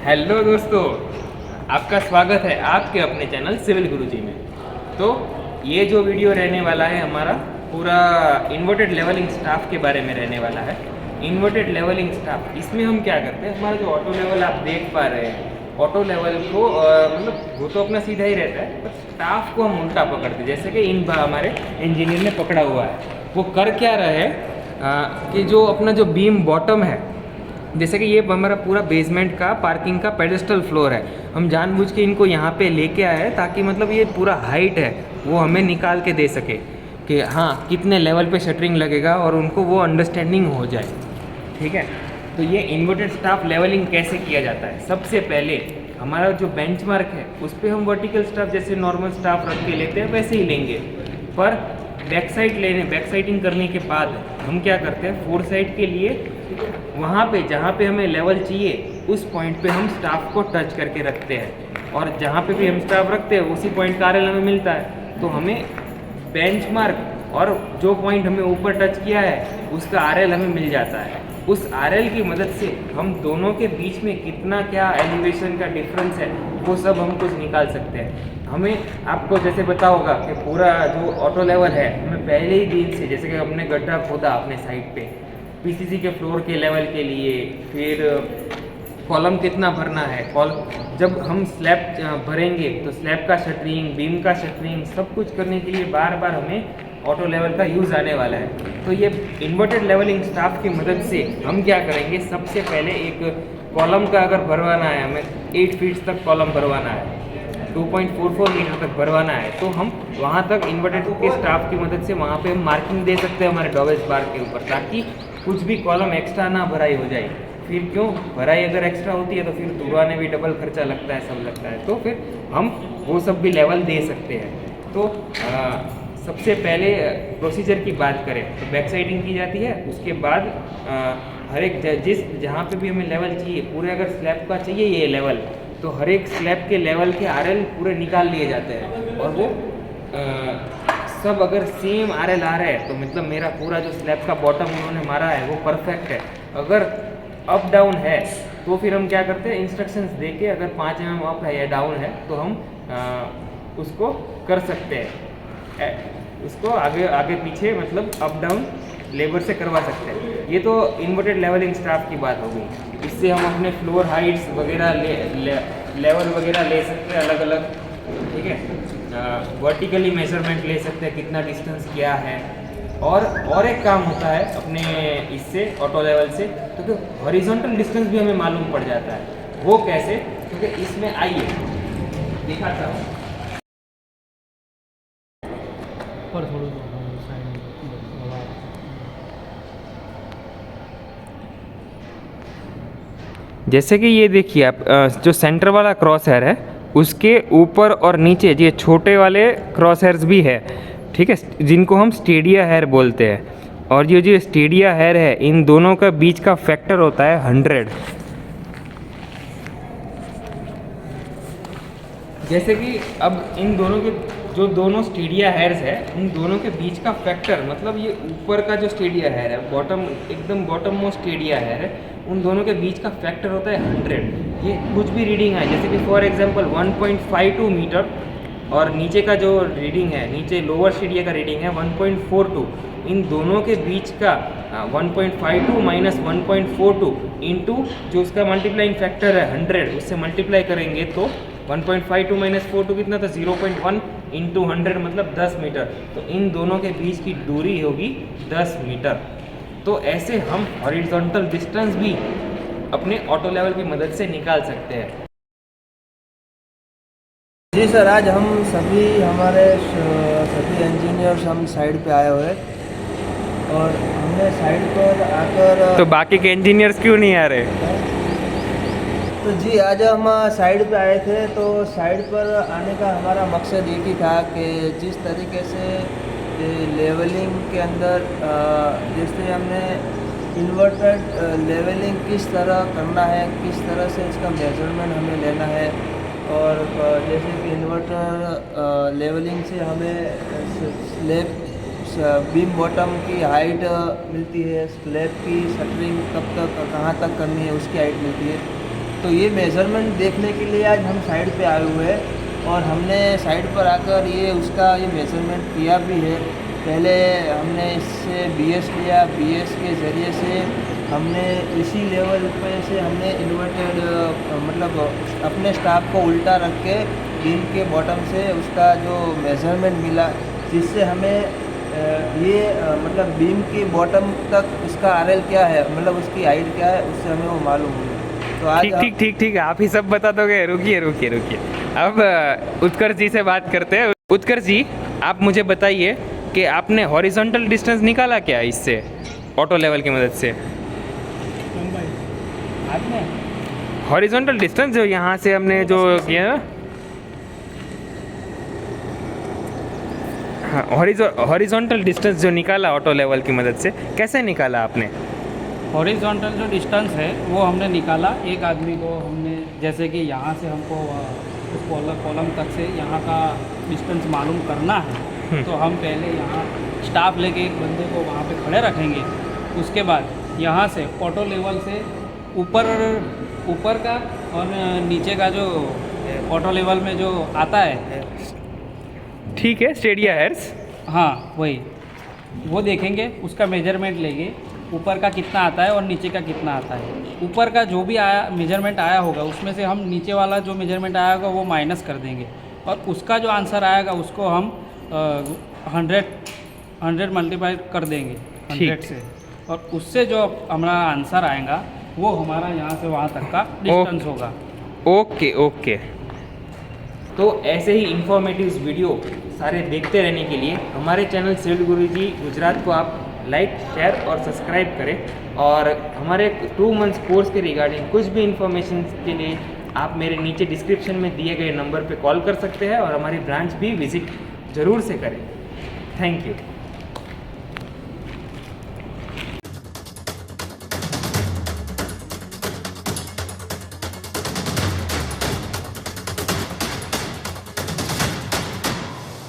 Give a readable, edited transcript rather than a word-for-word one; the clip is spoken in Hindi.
हेलो दोस्तों, आपका स्वागत है आपके अपने चैनल सिविल गुरुजी में। तो ये जो वीडियो रहने वाला है हमारा पूरा इन्वर्टेड लेवलिंग स्टाफ के बारे में रहने वाला है। इन्वर्टेड लेवलिंग स्टाफ, इसमें हम क्या करते हैं, हमारा जो ऑटो लेवल आप देख पा रहे हैं, ऑटो लेवल को मतलब वो तो अपना सीधा ही रहता है, पर स्टाफ को हम उल्टा पकड़ते हैं। जैसे कि इन हमारे इंजीनियर ने पकड़ा हुआ है, वो कर क्या रहे हैं कि जो अपना जो बीम बॉटम है, जैसे कि ये हमारा पूरा बेसमेंट का पार्किंग का पेडेस्टल फ्लोर है, हम जानबूझ के इनको यहाँ पे लेके आए हैं ताकि मतलब ये पूरा हाइट है वो हमें निकाल के दे सके कि हाँ कितने लेवल पे शटरिंग लगेगा और उनको वो अंडरस्टैंडिंग हो जाए। ठीक है, तो ये इन्वर्टेड स्टाफ लेवलिंग कैसे किया जाता है। सबसे पहले हमारा जो बेंचमार्क है उस पर हम वर्टिकल स्टाफ जैसे नॉर्मल स्टाफ रख के लेते हैं वैसे ही लेंगे, पर बैक साइडिंग करने के बाद हम क्या करते हैं, फोर साइड के लिए वहाँ पे जहाँ पे हमें लेवल चाहिए उस पॉइंट पे हम स्टाफ को टच करके रखते हैं, और जहाँ पे भी हम स्टाफ रखते हैं उसी पॉइंट का आरएल हमें मिलता है। तो हमें बेंचमार्क और जो पॉइंट हमें ऊपर टच किया है उसका आरएल हमें मिल जाता है। उस आरएल की मदद से हम दोनों के बीच में कितना क्या एलिवेशन का डिफरेंस है वो सब हम कुछ निकाल सकते हैं। हमें आपको जैसे पता होगा कि पूरा जो ऑटो लेवल है हमें पहले ही दिन से, जैसे कि हमने गड्ढा खोदा अपने साइड पे पीसीसी के फ्लोर के लेवल के लिए, फिर कॉलम कितना भरना है, जब हम स्लैब भरेंगे तो स्लैब का शटरिंग, बीम का शटरिंग, सब कुछ करने के लिए बार बार हमें ऑटो लेवल का यूज़ आने वाला है। तो ये इन्वर्टेड लेवलिंग स्टाफ की मदद से हम क्या करेंगे, सबसे पहले एक कॉलम का अगर भरवाना है, हमें 8 फीट तक कॉलम भरवाना है, 2.44 मीटर तक भरवाना है, तो हम वहाँ तक इन्वर्टेड के स्टाफ की मदद से वहाँ पे हम मार्किंग दे सकते हैं हमारे डॉवेज बार के ऊपर, ताकि कुछ भी कॉलम एक्स्ट्रा ना भराई हो जाए। फिर क्यों भराई अगर एक्स्ट्रा होती है तो फिर तुरवाने भी डबल खर्चा लगता है, सब लगता है, तो फिर हम वो सब भी लेवल दे सकते हैं। तो सबसे पहले प्रोसीजर की बात करें तो बैक साइडिंग की जाती है, उसके बाद हर एक जहाँ पे भी हमें लेवल चाहिए, पूरे अगर स्लैब का चाहिए ये लेवल, तो हर एक स्लैब के लेवल के आरएल पूरे निकाल लिए जाते हैं, और वो सब अगर सेम आरएल आ रहा है तो मतलब मेरा पूरा जो स्लैब का बॉटम उन्होंने मारा है वो परफेक्ट है। अगर अप डाउन है तो फिर हम क्या करते हैं, इंस्ट्रक्शंस दे के अगर 5 mm अप है या डाउन है तो हम उसको कर सकते हैं, उसको आगे पीछे मतलब अप डाउन लेबर से करवा सकते हैं। ये तो इन्वर्टेड लेवलिंग स्टाफ की बात हो गई। इससे हम अपने फ्लोर हाइट्स वगैरह लेवल वगैरह ले सकते हैं अलग अलग। ठीक है, वर्टिकली मेजरमेंट ले सकते हैं कितना डिस्टेंस क्या है, और एक काम होता है अपने इससे ऑटो लेवल से, क्योंकि हॉरिजॉन्टल डिस्टेंस भी हमें मालूम पड़ जाता है। वो कैसे, क्योंकि इसमें आइए दिखाता हूँ। जैसे कि ये देखिए आप, जो सेंटर वाला क्रॉस हेयर है उसके ऊपर और नीचे ये छोटे वाले क्रॉस हेयर्स भी है। ठीक है, जिनको हम स्टेडिया हेयर बोलते हैं, और ये जो स्टेडिया हेयर है इन दोनों का बीच का फैक्टर होता है 100। जैसे कि अब इन दोनों के जो दोनों स्टेडिया हेयर्स है उन दोनों के बीच का फैक्टर, मतलब ये ऊपर का जो स्टेडिया हेयर है, बॉटम एकदम बॉटम मोस्ट स्टेडिया हेयर है, उन दोनों के बीच का फैक्टर होता है 100। ये कुछ भी रीडिंग है, जैसे कि फॉर एग्जांपल 1.52 मीटर, और नीचे का जो रीडिंग है, नीचे लोअर स्टेडिया का रीडिंग है 1.42, इन दोनों के बीच का 1.52 माइनस 1.42 इंटू जो उसका मल्टीप्लाइंग फैक्टर है 100, उससे मल्टीप्लाई करेंगे तो 1.52 माइनस 42 कितना था, 0.1 इंटू 100 मतलब 10 मीटर। तो इन दोनों के बीच की दूरी होगी 10 मीटर। तो ऐसे हम हॉरिजॉन्टल डिस्टेंस भी अपने ऑटो लेवल की मदद से निकाल सकते हैं। जी सर, आज हम सभी सभी इंजीनियर्स हम साइड पे आए हुए, और हमने साइड पर आकर तो बाकी के इंजीनियर्स क्यों नहीं आ रहे? तो जी आज हम साइड पे आए थे, तो साइड पर आने का हमारा मकसद एक ही था कि जिस तरीके से लेवलिंग के अंदर जैसे हमने इन्वर्टेड लेवलिंग किस तरह करना है, किस तरह से इसका मेजरमेंट हमें लेना है, और जैसे कि इन्वर्टर लेवलिंग से हमें स्लैब बीम बॉटम की हाइट मिलती है, स्लैब की शटरिंग कब तक कहाँ तक करनी है उसकी हाइट मिलती है। तो ये मेज़रमेंट देखने के लिए आज हम साइड पे आए हुए हैं और हमने साइड पर आकर ये मेज़रमेंट किया भी है। पहले हमने इससे BS लिया, BS के ज़रिए से हमने इसी लेवल पे से हमने इन्वर्टेड मतलब अपने स्टाफ को उल्टा रख के बीम के बॉटम से उसका जो मेज़रमेंट मिला, जिससे हमें मतलब बीम की बॉटम तक उसका RL क्या है, मतलब उसकी हाइट क्या है, उससे हमें वो मालूम हुआ। तो आज ठीक आप ही सब बता दोगे। रुकिए अब उत्कर्ष जी से बात करते हैं। उत्कर्ष जी, आप मुझे बताइए कि आपने हॉरिजॉन्टल डिस्टेंस निकाला क्या इससे ऑटो लेवल की मदद से? हॉरिजॉन्टल डिस्टेंस जो यहाँ से हमने जो किया ना, हाँ, हॉरिजॉन्टल डिस्टेंस जो निकाला ऑटो लेवल की मदद से, कैसे निकाला आपने? हॉरिजॉन्टल जो डिस्टेंस है वो हमने निकाला। एक आदमी को हमने, जैसे कि यहाँ से हमको उस कॉलम तक से यहाँ का डिस्टेंस मालूम करना है, तो हम पहले यहाँ स्टाफ लेके एक बंदे को वहाँ पे खड़े रखेंगे। उसके बाद यहाँ से ऑटो लेवल से ऊपर का और नीचे का जो ऑटो लेवल में जो आता है, ठीक है, स्टेडिया हेयर्स, हाँ वही, वो देखेंगे, उसका मेजरमेंट लेंगे, ऊपर का कितना आता है और नीचे का कितना आता है। ऊपर का जो भी मेजरमेंट आया होगा उसमें से हम नीचे वाला जो मेजरमेंट आया होगा वो माइनस कर देंगे और उसका जो आंसर आएगा उसको हम 100 मल्टीप्लाई कर देंगे 100 से, और उससे जो हमारा आंसर आएगा वो हमारा यहाँ से वहाँ तक का डिस्टेंस होगा। ओके। तो ऐसे ही इंफॉर्मेटिव वीडियो सारे देखते रहने के लिए हमारे चैनल सिविल गुरुजी गुजरात को आप लाइक, शेयर और सब्सक्राइब करें। और हमारे 2 मंथ्स कोर्स के रिगार्डिंग कुछ भी इंफॉर्मेशन के लिए आप मेरे नीचे डिस्क्रिप्शन में दिए गए नंबर पे कॉल कर सकते हैं और हमारी ब्रांच भी विज़िट ज़रूर से करें। Thank you.